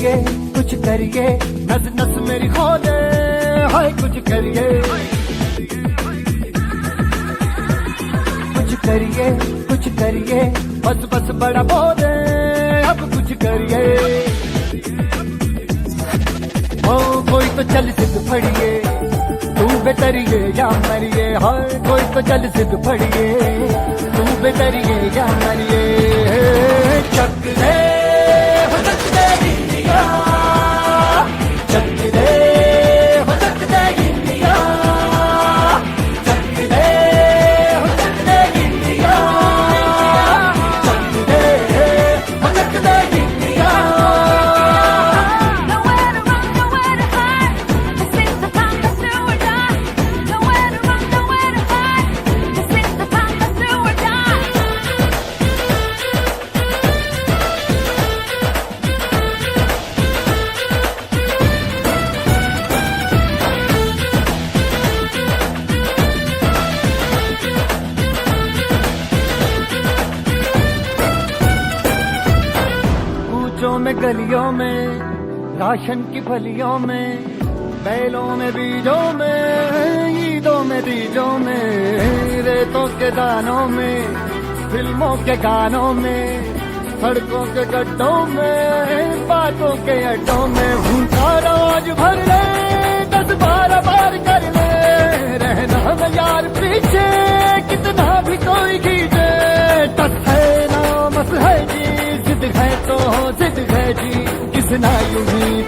करिए नस नस मेरी खोले, हाय कुछ करिए कुछ करिए बस बस बड़ा बोले, अब कुछ करिए। ओ कोई तो चल सिद्ध फड़िए, तू बेतरिए या मरिए, हाय कोई तो चल सिद्ध फड़िए, तू बेतरिए या मरिए। चक दे हो चक दे इंडिया, चक दे हो चक दे इंडिया, चक दे हो चक दे इंडिया, चक दे हो चक दे इंडिया। में गलियों में, राशन की फलियों में, बैलों में बीजों में, ईदों में तीजों में, रेतों के दानों में, फिल्मों के गानों में, सड़कों के गड्ढों में, बातों के अड्डों में, भूखा रोज भर ले 10-12 बार कर ले, रहना न यार पीछे कितना भी कोई खींचे। टस है ना मस है जी, जिद है तो जिद है जी, किसना यूं ही